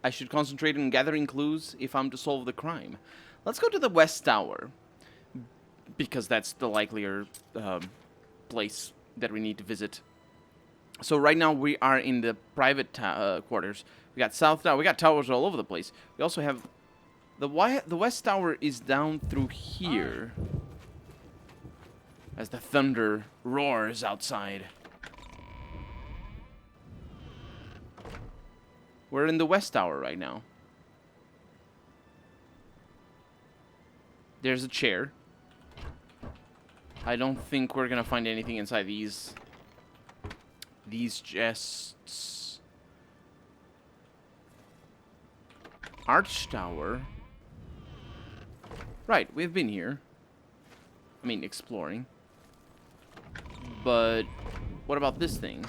I should concentrate on gathering clues if I'm to solve the crime. Let's go to the West Tower, because that's the likelier place that we need to visit. So right now we are in the private quarters. We got South Tower. We got towers all over the place. We also have the West Tower is down through here, as the thunder roars outside. We're in the West Tower right now. There's a chair. I don't think we're gonna find anything inside these chests. Arch Tower. Right, we've been here. I mean, exploring. But what about this thing?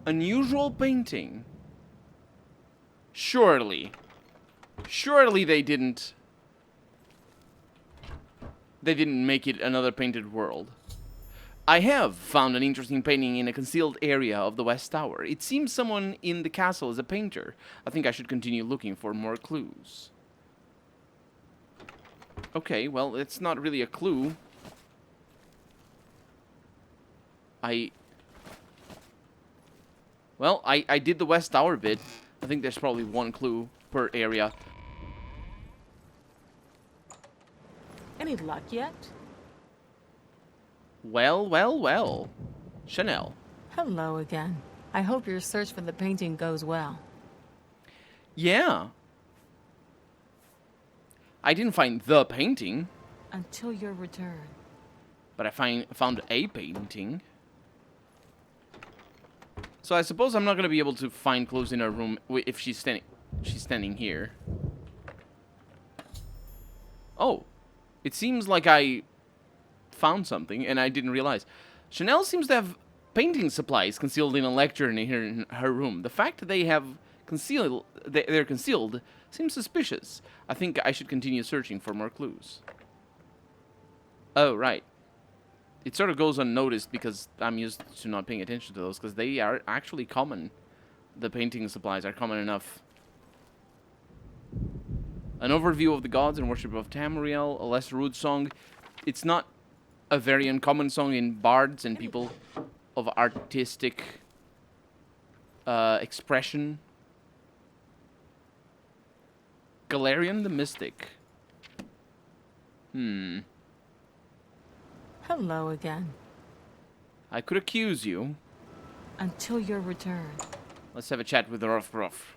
Unusual painting. Surely they didn't make it another painted world. I have found an interesting painting in a concealed area of the West Tower. It seems someone in the castle is a painter. I think I should continue looking for more clues. Okay, well, it's not really a clue. I did the West Tower bit. I think there's probably one clue per area. Any luck yet? Well. Chanel. Hello again. I hope your search for the painting goes well. Yeah. I didn't find the painting. Until your return. But I found a painting. So I suppose I'm not going to be able to find clues in her room if she's standing here. Oh. It seems like I found something and I didn't realize. Chanel seems to have painting supplies concealed in a lecture in her room. The fact that they're concealed seems suspicious. I think I should continue searching for more clues. Oh, right. It sort of goes unnoticed because I'm used to not paying attention to those, because they are actually common. The painting supplies are common enough. An overview of the gods and worship of Tamriel, a less rude song. It's not a very uncommon song in bards and people of artistic expression. Galarian the Mystic. Hello again. I could accuse you. Until your return. Let's have a chat with Ruff.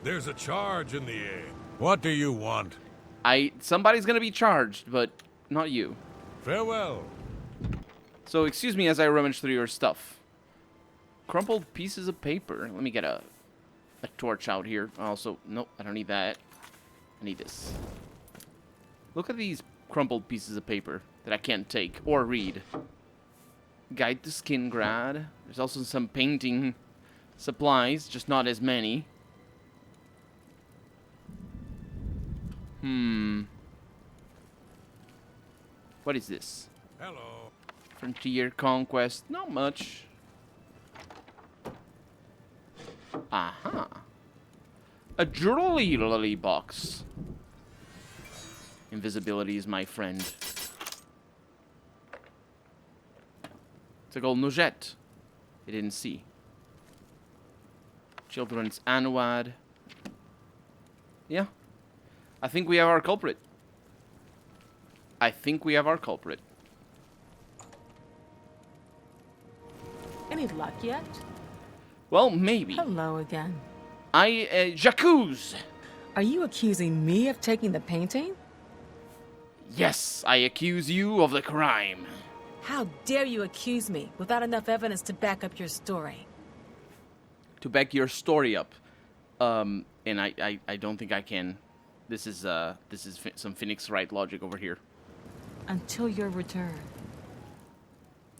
There's a charge in the air. What do you want? Somebody's gonna be charged, but not you. Farewell. So excuse me as I rummage through your stuff. Crumpled pieces of paper. Let me get a torch out here. Also, nope, I don't need that. I need this. Look at these crumpled pieces of paper that I can't take or read. Guide to Skingrad. There's also some painting supplies, just not as many. What is this? Hello. Frontier Conquest. Not much. Aha. A jewelry box. Invisibility is my friend. It's a gold nougette. I didn't see. Children's Anuad. Yeah. I think we have our culprit. Any luck yet? Well, maybe. Hello again. J'accuse! Are you accusing me of taking the painting? Yes, I accuse you of the crime. How dare you accuse me without enough evidence to back up your story? To back your story up. And I don't think I can. This is some Phoenix Wright logic over here. Until your return.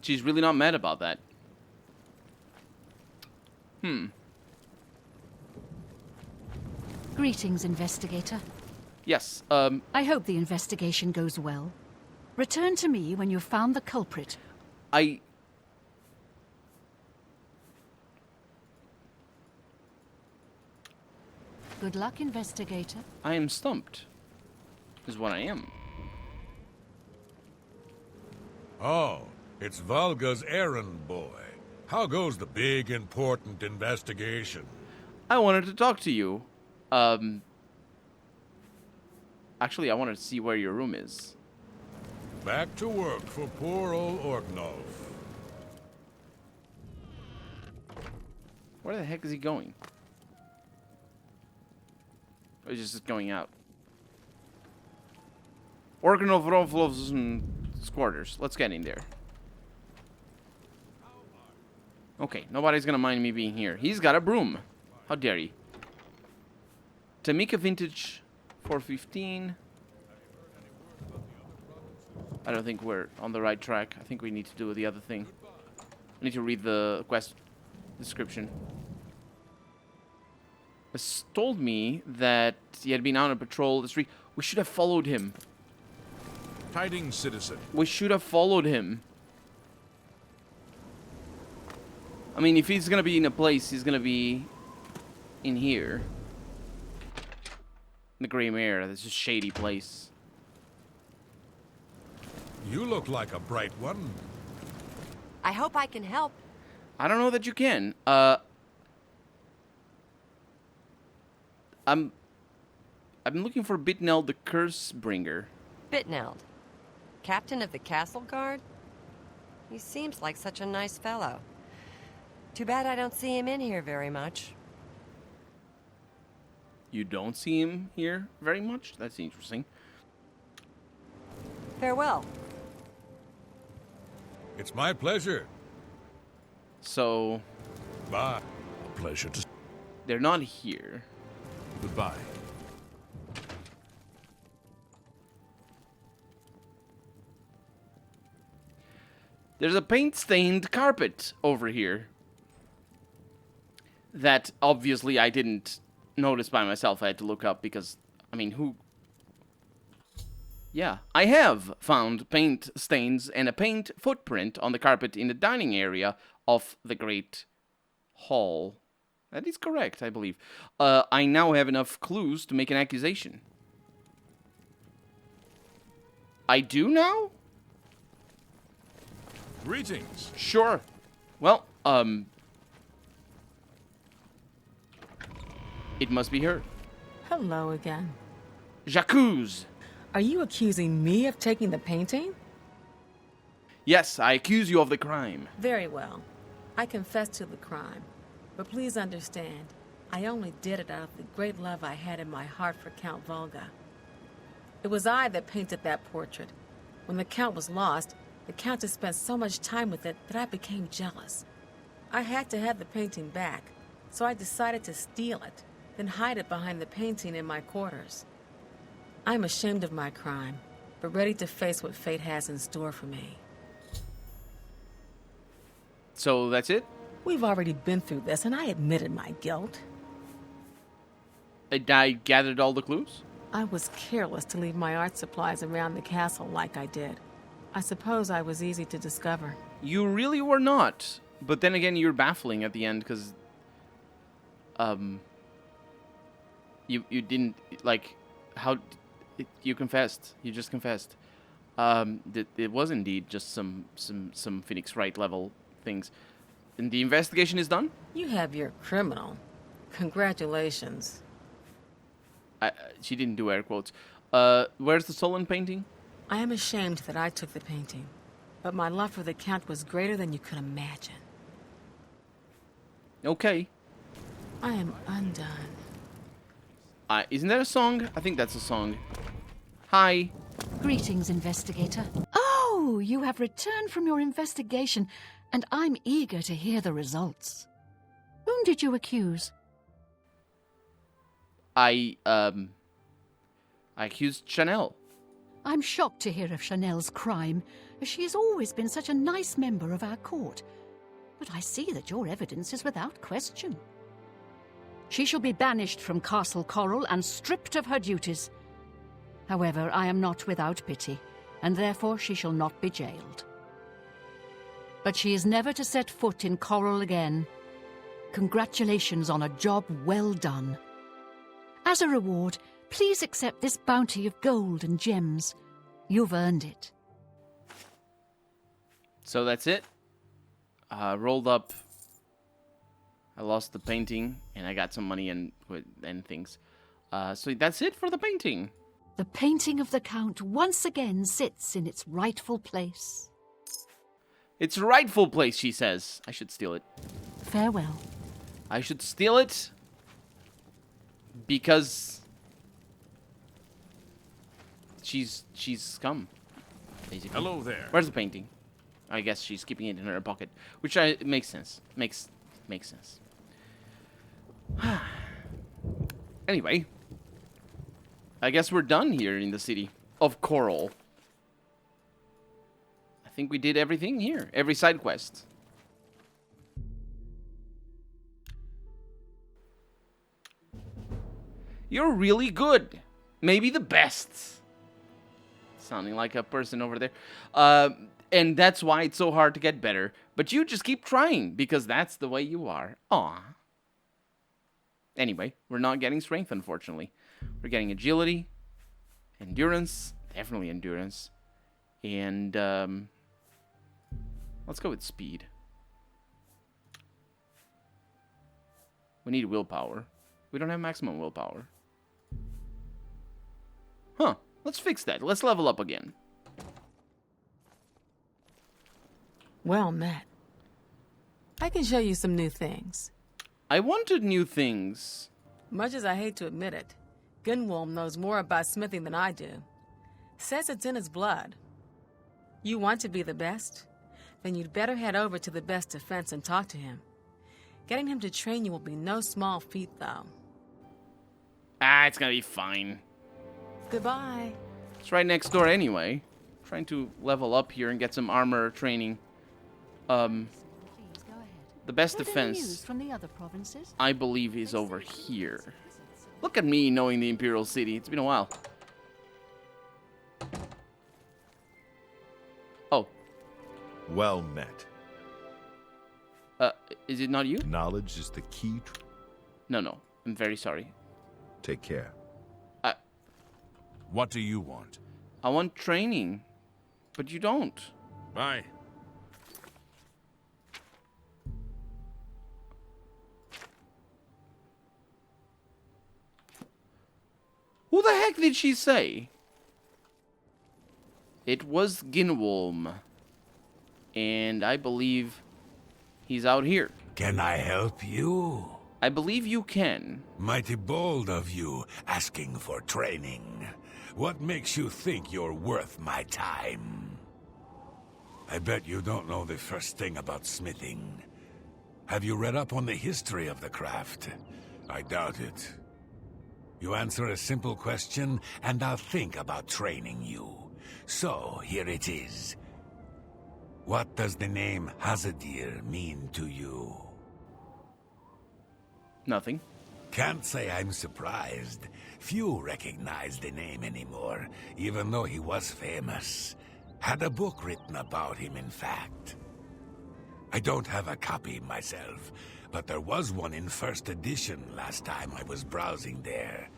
She's really not mad about that. Greetings, investigator. Yes, I hope the investigation goes well. Return to me when you've found the culprit. Good luck, investigator. I am stumped, is what I am. Oh, it's Volga's errand boy. How goes the big, important investigation? I wanted to talk to you. Actually, I wanted to see where your room is. Back to work for poor old Orknov. Where the heck is he going? Or is he just going out? Organov Rovlov's quarters. Let's get in there. Okay, nobody's gonna mind me being here. He's got a broom. How dare he? Tamika Vintage 415. I don't think we're on the right track. I think we need to do the other thing. I need to read the quest description. This told me that he had been out on patrol the street. We should have followed him. Tidings, citizen. We should have followed him. I mean, if he's gonna be in a place, he's gonna be in here. The Grey Mare. This is a shady place. You look like a bright one. I hope I can help. I don't know that you can. I'm looking for Bitnell the Curse Bringer. Bitneld, captain of the castle guard? He seems like such a nice fellow. Too bad I don't see him in here very much. You don't see him here very much? That's interesting. Farewell. It's my pleasure. So, Bye. A pleasure to... they're not here. Goodbye. There's a paint-stained carpet over here. That, obviously, I didn't notice by myself. I had to look up because, I mean, who... Yeah, I have found paint stains and a paint footprint on the carpet in the dining area of the Great Hall. That is correct, I believe. I now have enough clues to make an accusation. I do now? Greetings. Sure. Well, it must be her. Hello again. J'accuse. Are you accusing me of taking the painting? Yes, I accuse you of the crime. Very well. I confess to the crime. But please understand, I only did it out of the great love I had in my heart for Count Volga. It was I that painted that portrait. When the Count was lost, the Countess spent so much time with it that I became jealous. I had to have the painting back, so I decided to steal it, then hide it behind the painting in my quarters. I'm ashamed of my crime, but ready to face what fate has in store for me. So that's it? We've already been through this, and I admitted my guilt. I gathered all the clues? I was careless to leave my art supplies around the castle like I did. I suppose I was easy to discover. You really were not. But then again, you're baffling at the end, because... You didn't, like... How... You confessed. You just confessed. It was indeed just some Phoenix Wright level things. And the investigation is done? You have your criminal. Congratulations. She didn't do air quotes. Where's the stolen painting? I am ashamed that I took the painting, but my love for the Count was greater than you could imagine. Okay. I am undone. Isn't that a song? I think that's a song. Hi. Greetings, investigator. Oh, you have returned from your investigation, and I'm eager to hear the results. Whom did you accuse? I accused Chanel. I'm shocked to hear of Chanel's crime, as she has always been such a nice member of our court. But I see that your evidence is without question. She shall be banished from Castle Coral and stripped of her duties. However, I am not without pity, and therefore she shall not be jailed. But she is never to set foot in Coral again. Congratulations on a job well done. As a reward, please accept this bounty of gold and gems. You've earned it. So that's it. Rolled up. I lost the painting, and I got some money and things. So that's it for the painting. The painting of the Count once again sits in its rightful place. Its rightful place, she says. I should steal it. Farewell. I should steal it because she's scum, basically. Hello there. Where's the painting? I guess she's keeping it in her pocket, which makes sense. Makes sense. Anyway, I guess we're done here in the city of Coral. I think we did everything here. Every side quest. You're really good. Maybe the best. Sounding like a person over there. And that's why it's so hard to get better. But you just keep trying, because that's the way you are. Aw. Anyway, we're not getting strength, unfortunately. We're getting agility, endurance, definitely endurance, and let's go with speed. We need willpower. We don't have maximum willpower. Huh, let's fix that. Let's level up again. Well met. I can show you some new things. I wanted new things. Much as I hate to admit it, Gunwolm knows more about smithing than I do. Says it's in his blood. You want to be the best? Then you'd better head over to the best defense and talk to him. Getting him to train you will be no small feat, though. It's gonna be fine. Goodbye. It's right next door anyway. Trying to level up here and get some armor training. Please go ahead. The best Heard any defense, news from the other provinces? I believe, is over here. Look at me knowing the Imperial City. It's been a while. Oh. Well met. Is it not you? Knowledge is the key to... No. I'm very sorry. Take care. What do you want? I want training. But you don't. Bye. Who the heck did she say? It was Gunwolm. And I believe he's out here. Can I help you? I believe you can. Mighty bold of you, asking for training. What makes you think you're worth my time? I bet you don't know the first thing about smithing. Have you read up on the history of the craft? I doubt it. You answer a simple question, and I'll think about training you. So, here it is. What does the name Hazadir mean to you? Nothing. Can't say I'm surprised. Few recognize the name anymore, even though he was famous. Had a book written about him, in fact. I don't have a copy myself, but there was one in first edition last time I was browsing there.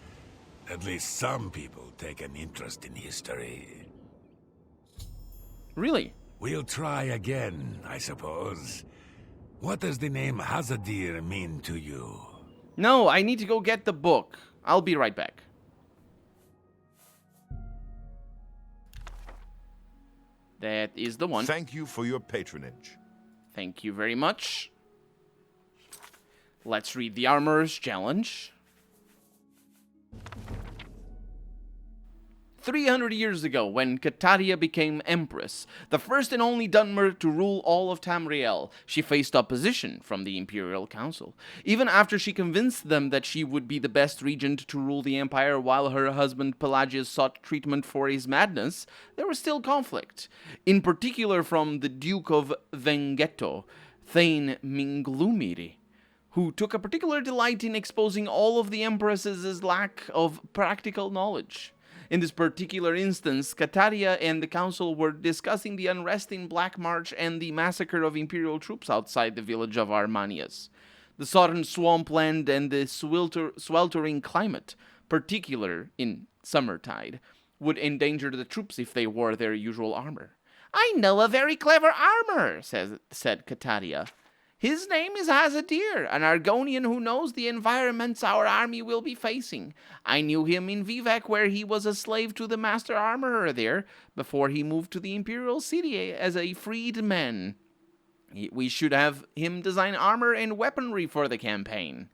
At least some people take an interest in history. Really? We'll try again, I suppose. What does the name Hazadir mean to you? No, I need to go get the book. I'll be right back. That is the one. Thank you for your patronage. Thank you very much. Let's read the Armorer's Challenge. 300 years ago, when Cataria became Empress, the first and only Dunmer to rule all of Tamriel, she faced opposition from the Imperial Council. Even after she convinced them that she would be the best regent to rule the Empire while her husband Pelagius sought treatment for his madness, there was still conflict. In particular from the Duke of Vengetto, Thane Minglumiri, who took a particular delight in exposing all of the Empress's lack of practical knowledge. In this particular instance, Cataria and the council were discussing the unrest in Black March and the massacre of Imperial troops outside the village of Armanius. The southern swampland and the sweltering climate, particular in summertide, would endanger the troops if they wore their usual armor. "I know a very clever armor," said Cataria. "His name is Hazadir, an Argonian who knows the environments our army will be facing. I knew him in Vivek, where he was a slave to the master armorer there, before he moved to the Imperial City as a freedman. We should have him design armor and weaponry for the campaign."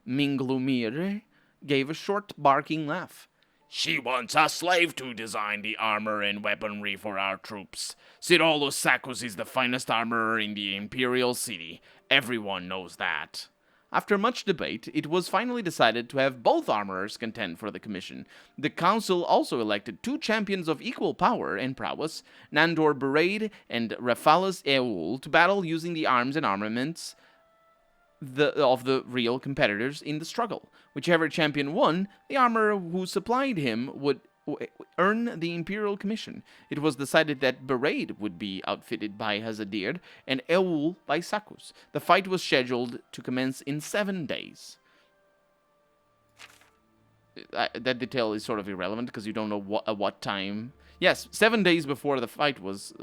Minglumir gave a short, barking laugh. "She wants a slave to design the armor and weaponry for our troops. Cyrolus Sacus is the finest armorer in the Imperial City. Everyone knows that." After much debate, it was finally decided to have both armorers contend for the commission. The council also elected 2 champions of equal power and prowess, Nandor Berade and Raphaelus Eul, to battle using the arms and armaments of the real competitors in the struggle. Whichever champion won, the armorer who supplied him would earn the Imperial Commission. It was decided that Berade would be outfitted by Hazadir and Eul by Sacus. The fight was scheduled to commence in 7 days. That detail is sort of irrelevant because you don't know at what time. Yes, 7 days before the fight was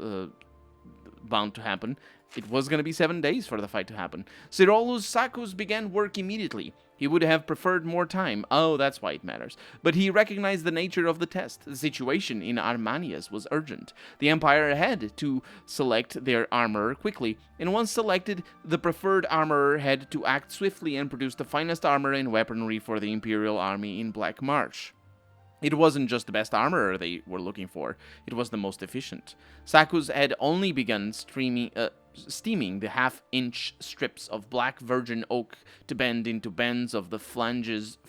bound to happen. It was going to be 7 days for the fight to happen. Cyrolus Sacus began work immediately. He would have preferred more time. Oh, that's why it matters. But he recognized the nature of the test. The situation in Armanius was urgent. The Empire had to select their armorer quickly, and once selected, the preferred armorer had to act swiftly and produce the finest armor and weaponry for the Imperial army in Black March. It wasn't just the best armorer they were looking for, it was the most efficient. Sacus had only begun steaming the half-inch strips of black virgin oak to bend into bends of the flanges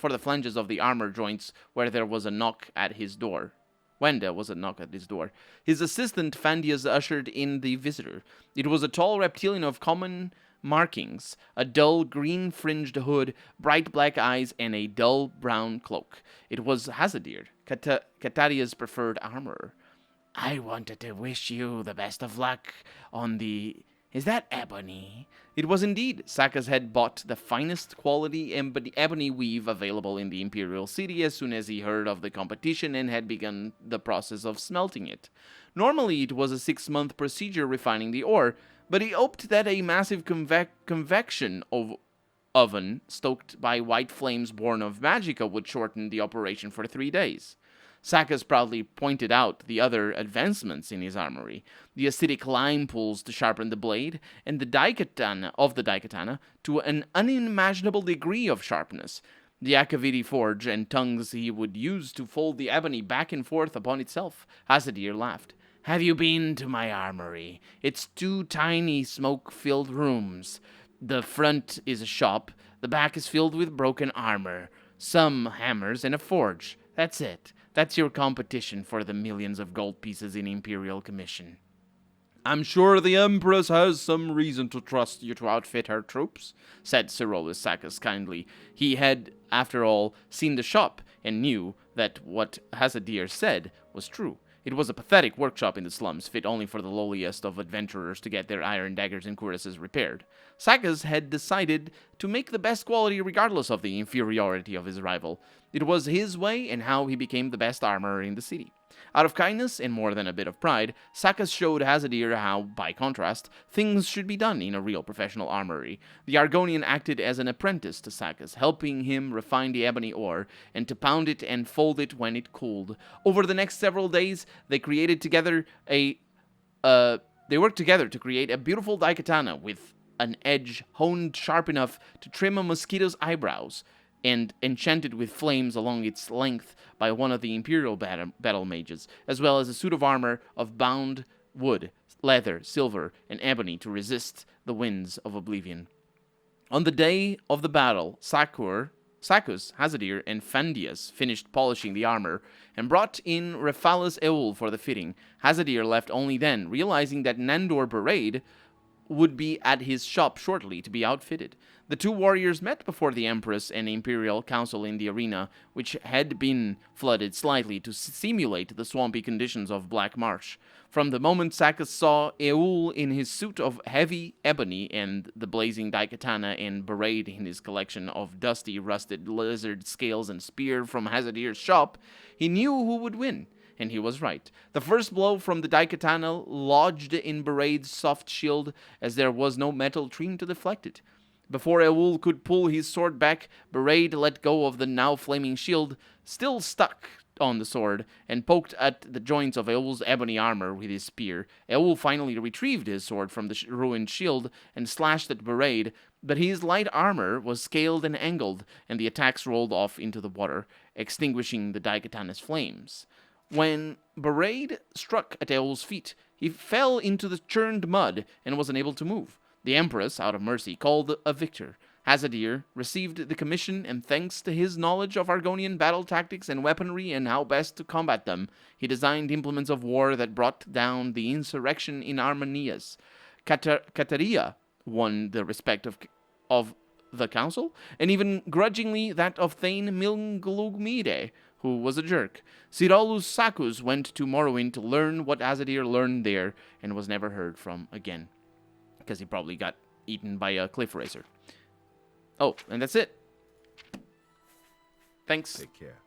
of the armor joints where there was a knock at his door. When there was a knock at his door. His assistant Fandius ushered in the visitor. It was a tall reptilian of common markings, a dull green-fringed hood, bright black eyes, and a dull brown cloak. It was Hazadir, Cataria's preferred armorer. "I wanted to wish you the best of luck on the... Is that ebony?" It was indeed. Sacus had bought the finest quality ebony weave available in the Imperial City as soon as he heard of the competition and had begun the process of smelting it. Normally, it was a 6-month procedure refining the ore, but he hoped that a massive convection oven stoked by white flames born of magicka would shorten the operation for 3 days. Sacus proudly pointed out the other advancements in his armory, the acidic lime pools to sharpen the blade, and the daikatana to an unimaginable degree of sharpness, the akaviri forge and tongues he would use to fold the ebony back and forth upon itself. Hazadir laughed. "Have you been to my armory? It's 2 tiny smoke-filled rooms. The front is a shop, the back is filled with broken armor, some hammers, and a forge. That's it. That's your competition for the millions of gold pieces in Imperial Commission." "I'm sure the Empress has some reason to trust you to outfit her troops," said Cyrolus Sacus kindly. He had, after all, seen the shop and knew that what Hazadir said was true. It was a pathetic workshop in the slums, fit only for the lowliest of adventurers to get their iron daggers and cuirasses repaired. Sacus had decided to make the best quality regardless of the inferiority of his rival. It was his way and how he became the best armorer in the city. Out of kindness and more than a bit of pride, Sacus showed Hazadir how, by contrast, things should be done in a real professional armory. The Argonian acted as an apprentice to Sacus, helping him refine the ebony ore and to pound it and fold it when it cooled. Over the next several days, they worked together to create a beautiful daikatana with an edge honed sharp enough to trim a mosquito's eyebrows, and enchanted with flames along its length by one of the Imperial battle mages, as well as a suit of armor of bound wood, leather, silver, and ebony to resist the winds of Oblivion. On the day of the battle, Sacus, Hazadir, and Fandius finished polishing the armor and brought in Raphaelus Eul for the fitting. Hazadir left only then, realizing that Nandor Berade would be at his shop shortly to be outfitted. The two warriors met before the Empress and Imperial Council in the arena, which had been flooded slightly to simulate the swampy conditions of Black Marsh. From the moment Sakis saw Eul in his suit of heavy ebony and the blazing daikatana and beret in his collection of dusty, rusted lizard scales and spear from Hazadir's shop, he knew who would win. And he was right. The first blow from the daikatana lodged in Bereid's soft shield, as there was no metal trim to deflect it. Before Eul could pull his sword back, Bereid let go of the now flaming shield, still stuck on the sword, and poked at the joints of Eul's ebony armor with his spear. Eul finally retrieved his sword from the ruined shield and slashed at Bereid, but his light armor was scaled and angled, and the attacks rolled off into the water, extinguishing the daikatana's flames. When Bereid struck at Eul's feet, he fell into the churned mud and was unable to move. The Empress, out of mercy, called a victor. Hazadir received the commission, and thanks to his knowledge of Argonian battle tactics and weaponry and how best to combat them, he designed implements of war that brought down the insurrection in Armenias. Kateria won the respect of the council, and even grudgingly that of Thane Milglugmide, who was a jerk. Sirolus Sakus went to Morrowind to learn what Hazadir learned there, and was never heard from again, because he probably got eaten by a cliff racer. Oh, and that's it. Thanks. Take care.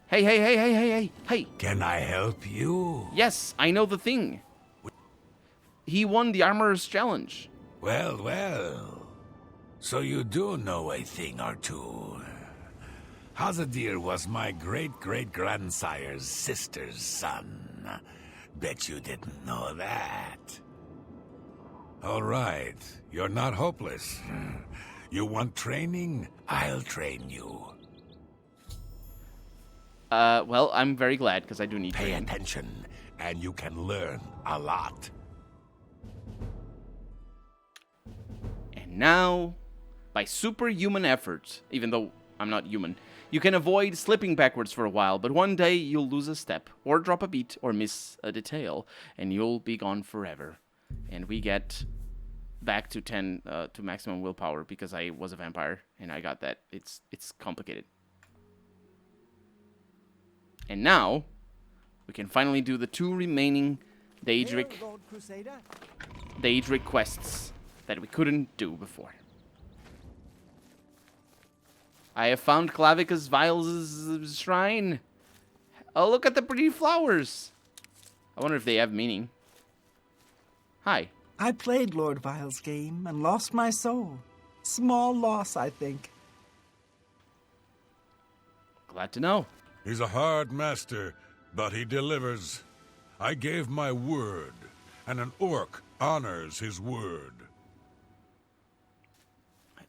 Hey. Can I help you? Yes, I know the thing. He won the Armorer's Challenge. Well. So you do know a thing or two. Hazadir was my great-great-grandsire's sister's son. Bet you didn't know that. All right, you're not hopeless. You want training? I'll train you. Well, I'm very glad, because I do need Pay training. attention, and you can learn a lot. And now, by superhuman efforts, even though I'm not human, you can avoid slipping backwards for a while, but one day you'll lose a step, or drop a beat, or miss a detail, and you'll be gone forever. And we get back to 10 to maximum willpower because I was a vampire and I got that. It's complicated. And now we can finally do the two remaining Daedric quests that we couldn't do before. I have found Clavicus Viles' shrine. Oh, look at the pretty flowers. I wonder if they have meaning. Hi. I played Lord Vile's game and lost my soul. Small loss, I think. Glad to know. He's a hard master, but he delivers. I gave my word, and an orc honors his word.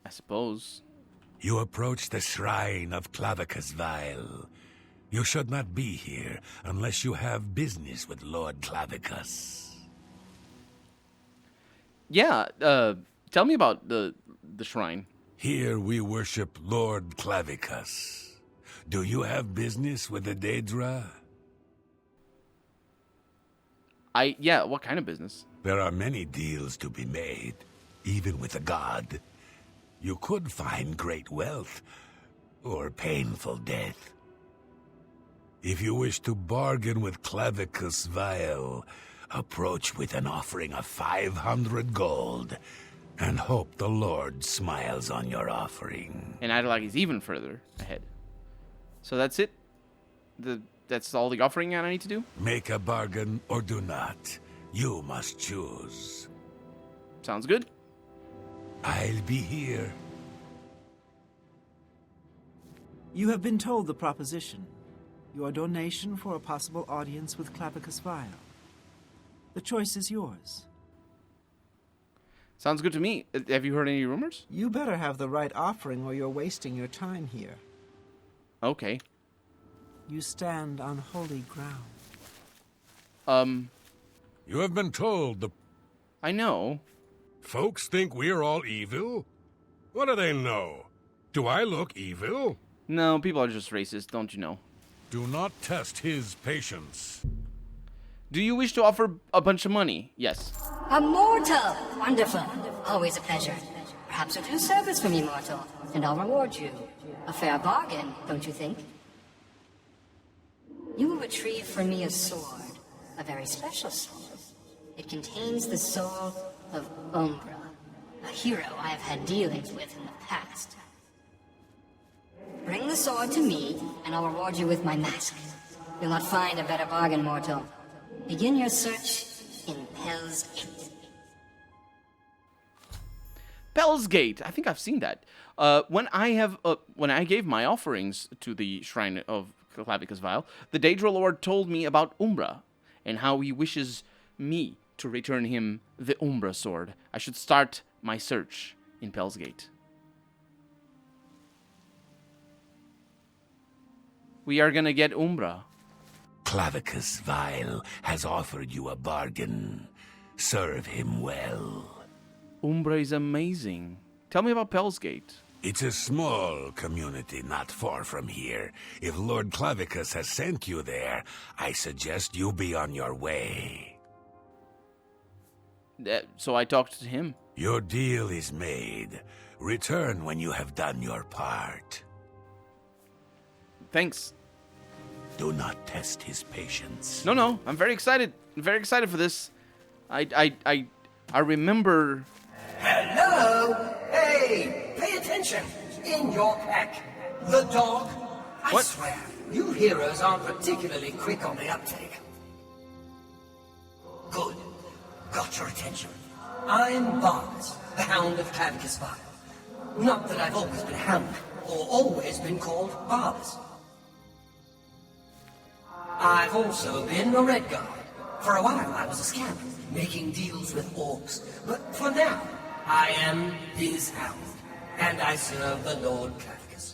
I suppose. You approach the shrine of Clavicus Vile. You should not be here unless you have business with Lord Clavicus. Yeah, tell me about the shrine. Here we worship Lord Clavicus. Do you have business with the Daedra? Yeah, what kind of business? There are many deals to be made, even with a god. You could find great wealth, or painful death. If you wish to bargain with Clavicus Vile, approach with an offering of 500 gold, and hope the Lord smiles on your offering. And I'd like he's even further ahead. So that's it? That's all the offering I need to do? Make a bargain or do not. You must choose. Sounds good. I'll be here. You have been told the proposition. Your donation for a possible audience with Clavicus Vile. The choice is yours. Sounds good to me. Have you heard any rumors? You better have the right offering or you're wasting your time here. Okay. You stand on holy ground. You have been told the I know. Folks think we're all evil? What do they know? Do I look evil? No, people are just racist, don't you know? do not test his patience. Do you wish to offer a bunch of money? Yes. A mortal! Wonderful. Always a pleasure. Perhaps you'll do service for me, mortal, and I'll reward you. A fair bargain, don't you think? You will retrieve for me a sword. A very special sword. It contains the soul of Umbra, a hero I have had dealings with in the past. Bring the sword to me, and I'll reward you with my mask. You'll not find a better bargain, mortal. Begin your search in Hell's Gate. Bell's Gate. I think I've seen that. When I gave my offerings to the shrine of Clavicus Vial, the Daedra Lord told me about Umbra and how he wishes me to return him the Umbra sword. I should start my search in Bell's Gate. We are gonna get Umbra. Clavicus Vial has offered you a bargain. Serve him well. Umbra is amazing. Tell me about Bell's Gate. It's a small community not far from here. If Lord Clavicus has sent you there, I suggest you be on your way. So I talked to him. Your deal is made. Return when you have done your part. Thanks. Do not test his patience. No, I'm very excited. I'm very excited for this. I remember. Hello! Hey, pay attention! In your pack, the dog. I What? swear, you heroes aren't particularly quick on the uptake. Good. Got your attention. I'm Barbas, the Hound of Clavicus Vial. Not that I've always been Hound, or always been called Barbas. I've also been a Red Guard. For a while I was a scamp, making deals with orcs. But for now, I am his Hound, and I serve the Lord Clavicus.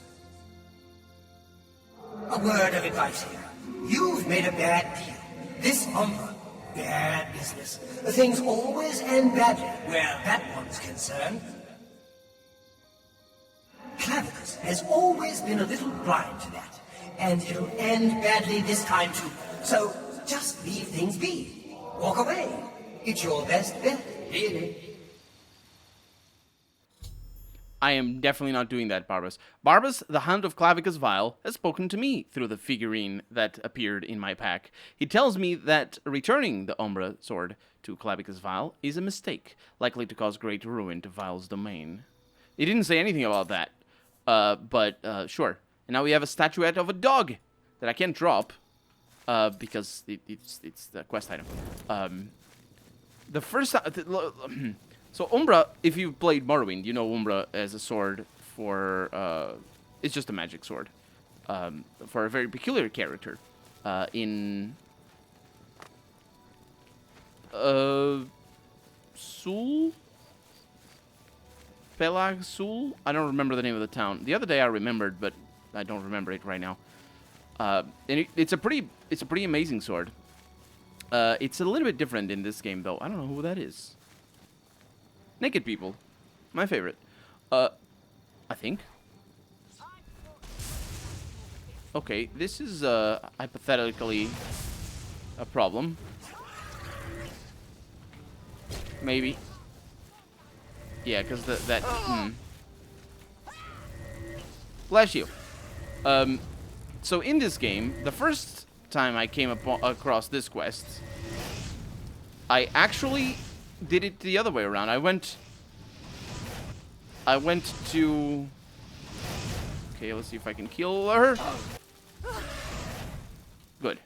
A word of advice here. You've made a bad deal. This Umbra, bad business. Things always end badly where that one's concerned. Clavicus has always been a little blind to that, and it'll end badly this time too. So just leave things be. Walk away. It's your best bet, really. I am definitely not doing that, Barbas. Barbas, the Hound of Clavicus Vial, has spoken to me through the figurine that appeared in my pack. He tells me that returning the Umbra sword to Clavicus Vial is a mistake, likely to cause great ruin to Vial's domain. He didn't say anything about that, but sure. And now we have a statuette of a dog that I can't drop because it's the quest item. The first time... So Umbra, if you've played Morrowind, you know Umbra as a sword for... it's just a magic sword. For a very peculiar character. In... Sul? Pelag Sul? I don't remember the name of the town. The other day I remembered, but I don't remember it right now. And it's a pretty amazing sword. It's a little bit different in this game, though. I don't know who that is. Naked people. My favorite. I think. Okay, this is hypothetically a problem. Maybe. Yeah, because that... Bless you. So in this game, the first time I came across this quest, I actually did it the other way around. I went to... Okay, let's see if I can kill her. Good.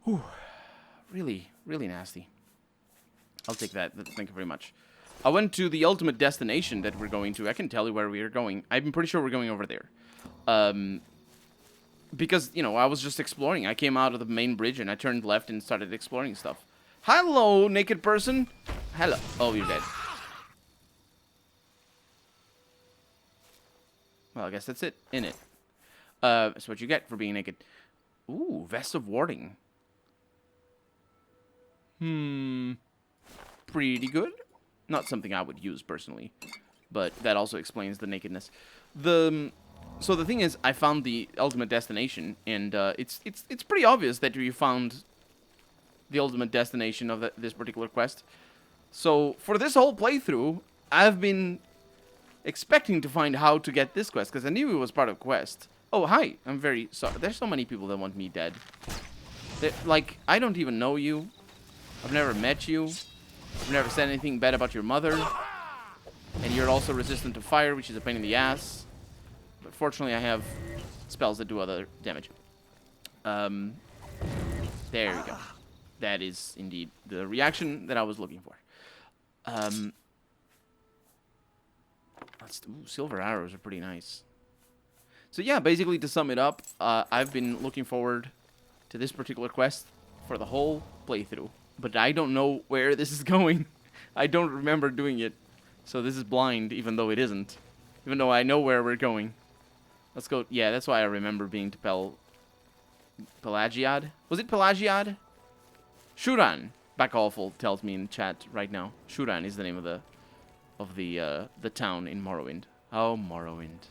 Whew. Really, really nasty. I'll take that. Thank you very much. I went to the ultimate destination that we're going to. I can tell you where we are going. I'm pretty sure we're going over there. Because, you know, I was just exploring. I came out of the main bridge and I turned left and started exploring stuff. Hello, naked person. Hello. Oh, you're dead. Well, I guess that's it, innit? That's what you get for being naked. Ooh, Vest of Warding. Pretty good. Not something I would use personally, but that also explains the nakedness. So the thing is, I found the ultimate destination, and it's pretty obvious that you found the ultimate destination of this particular quest. So for this whole playthrough, I've been expecting to find how to get this quest, because I knew it was part of quest. Oh, hi. I'm very sorry. There's so many people that want me dead. Like, I don't even know you. I've never met you. I've never said anything bad about your mother. And you're also resistant to fire, which is a pain in the ass. But fortunately, I have spells that do other damage. There we go. That is indeed the reaction that I was looking for. Silver arrows are pretty nice. So yeah, basically to sum it up, I've been looking forward to this particular quest for the whole playthrough. But I don't know where this is going. I don't remember doing it. So this is blind, even though it isn't. Even though I know where we're going. Let's go. Yeah, that's why I remember being to Pelagiad. Was it Pelagiad? Shuran. Backawful tells me in chat right now. Shuran is the name of the town in Morrowind. Oh, Morrowind.